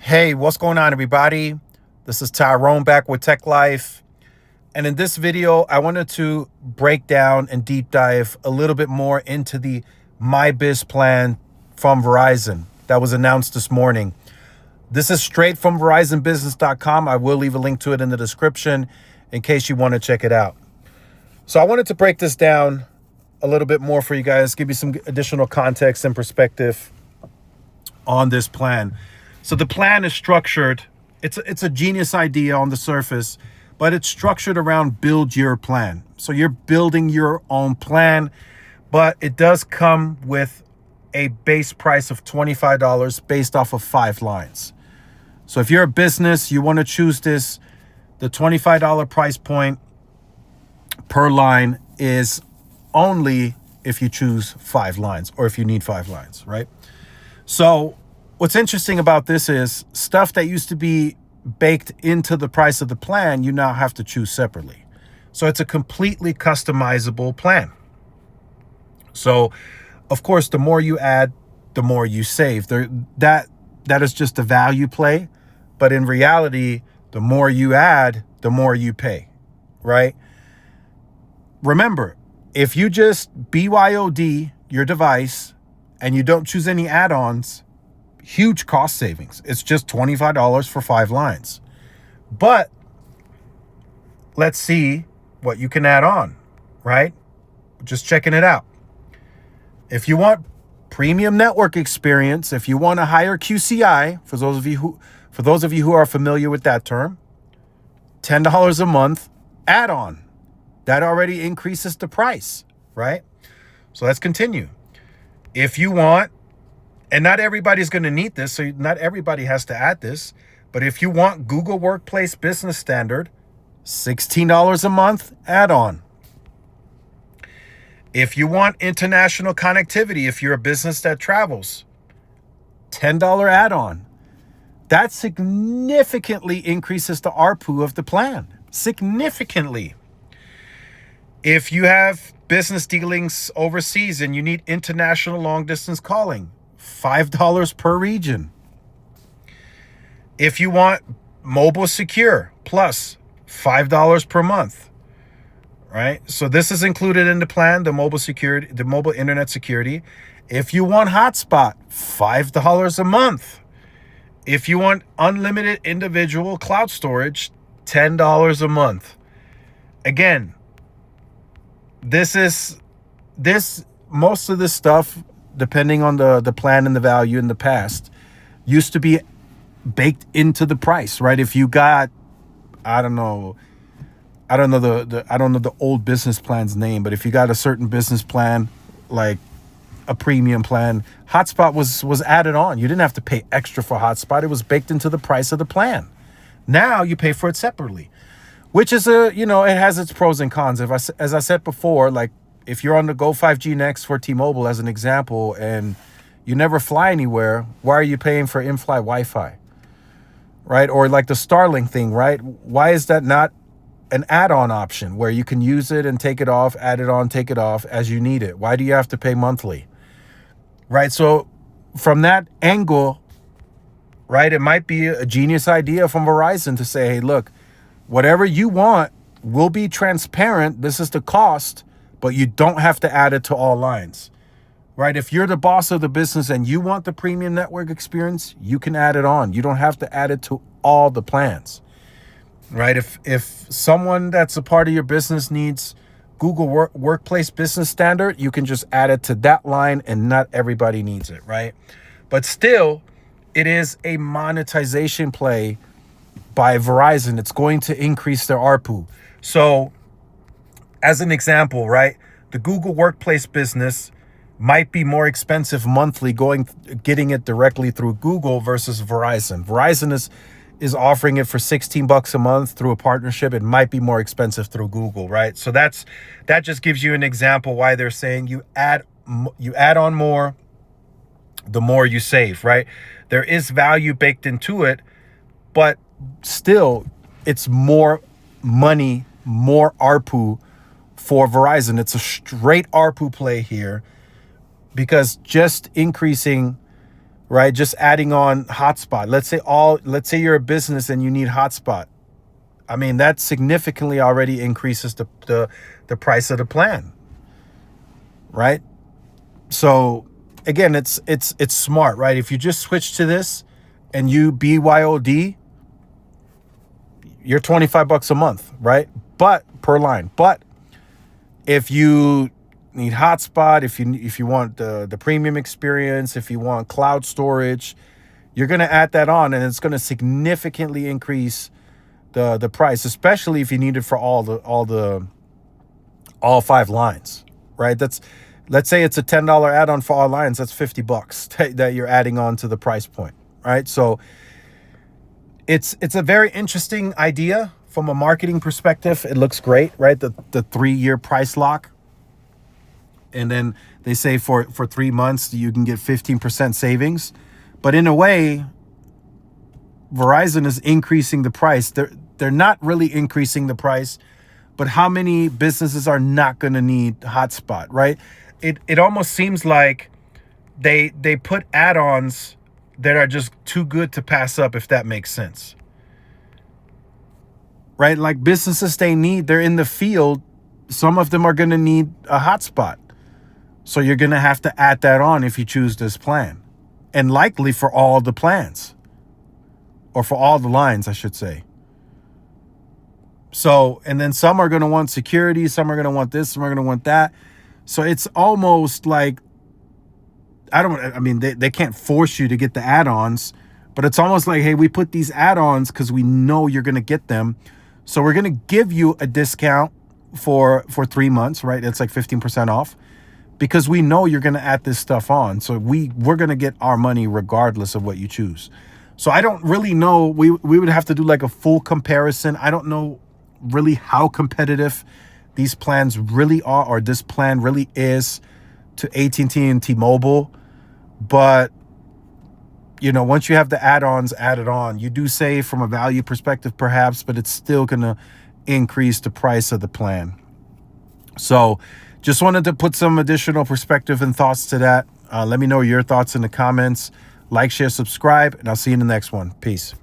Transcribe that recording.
Hey, what's going on, everybody? This is Tyrone back with Tech Life. And in this video, I wanted to break down and deep dive a little bit more into the My Biz plan from Verizon that was announced this morning. This is straight from VerizonBusiness.com. I will leave a link to it in the description in case you want to check it out. So I wanted to break this down a little bit more for you guys, give you some additional context and perspective on this plan. So the plan is structured. It's a genius idea on the surface, but it's structured around build your plan. So you're building your own plan, but it does come with a base price of $25 based off of 5 lines. So if you're a business, you want to choose this, the $25 price point per line is only if you choose 5 lines or if you need 5 lines, right? So what's interesting about this is stuff that used to be baked into the price of the plan, you now have to choose separately. So it's a completely customizable plan. So, of course, the more you add, the more you save. That is just a value play. But in reality, the more you add, the more you pay, right? Remember, if you just BYOD your device and you don't choose any add-ons, huge cost savings. It's just $25 for 5 lines. But let's see what you can add on, right? Just checking it out. If you want premium network experience, if you want a higher QCI, for those of you who are familiar with that term, $10 a month add-on. That already increases the price, right? So let's continue. If you want, and not everybody's going to need this, so not everybody has to add this, but if you want Google Workplace Business Standard, $16 a month add-on. If you want international connectivity, if you're a business that travels, $10 add-on. That significantly increases the ARPU of the plan. Significantly. If you have business dealings overseas and you need international long-distance calling, $5 per region. If you want mobile secure plus $5 per month, right? So this is included in the plan, the mobile security, the mobile internet security. If you want hotspot, $5 a month. If you want unlimited individual cloud storage, $10 a month. Again, most of this stuff, depending on the plan and the value in the past, used to be baked into the price, right? If you got, I don't know the old business plan's name, but if you got a certain business plan, like a premium plan, hotspot was added on. You didn't have to pay extra for hotspot. It was baked into the price of the plan. Now you pay for it separately, which is it has its pros and cons. As I said before, like if you're on the Go 5G Next for T-Mobile as an example, and you never fly anywhere, why are you paying for in-flight Wi-Fi, right? Or like the Starlink thing, right? Why is that not an add-on option where you can use it and take it off, add it on, take it off as you need it? Why do you have to pay monthly, right? So from that angle, right, it might be a genius idea from Verizon to say, hey, look, whatever you want will be transparent. This is the cost, but you don't have to add it to all lines, right? If you're the boss of the business and you want the premium network experience, you can add it on. You don't have to add it to all the plans, right? If someone that's a part of your business needs Google Workplace Business Standard, you can just add it to that line, and not everybody needs it, right? But still, it is a monetization play by Verizon. It's going to increase their ARPU. So as an example, right, the Google Workplace business might be more expensive monthly getting it directly through Google versus Verizon. Verizon is offering it for $16 a month through a partnership. It might be more expensive through Google, right? So that just gives you an example why they're saying you add on more, the more you save, right? There is value baked into it, but still it's more money, more ARPU for Verizon. It's a straight ARPU play here, because just increasing right? Just adding on hotspot. Let's say you're a business and you need hotspot. I mean, that significantly already increases the price of the plan, right? So again, it's smart, right? If you just switch to this and you BYOD, you're $25 a month, right? But per line. But if you need hotspot, if you want the premium experience, if you want cloud storage, you're going to add that on, and it's going to significantly increase the price, especially if you need it for all 5 lines, right? Let's say it's a $10 add-on for all lines. That's $50 that you're adding on to the price point, right? So it's a very interesting idea from a marketing perspective. It looks great, right? The 3-year price lock. And then they say for 3 months, you can get 15% savings. But in a way, Verizon is increasing the price. They're not really increasing the price, but how many businesses are not going to need hotspot, right? It almost seems like they put add-ons that are just too good to pass up, if that makes sense. Right? Like businesses they're in the field, some of them are going to need a hotspot. So you're going to have to add that on if you choose this plan. And likely for all the plans. Or for all the lines, I should say. So, and then some are going to want security, some are going to want this, some are going to want that. So it's almost like, they can't force you to get the add-ons, but it's almost like, hey, we put these add-ons because we know you're going to get them. So we're going to give you a discount for 3 months, right? It's like 15% off because we know you're going to add this stuff on. So we're going to get our money regardless of what you choose. So I don't really know. We would have to do like a full comparison. I don't know really how competitive these plans really are, or this plan really is to AT&T and T-Mobile. But, once you have the add-ons added on, you do save from a value perspective perhaps, but it's still going to increase the price of the plan. So just wanted to put some additional perspective and thoughts to that. Let me know your thoughts in the comments. Like, share, subscribe, and I'll see you in the next one. Peace.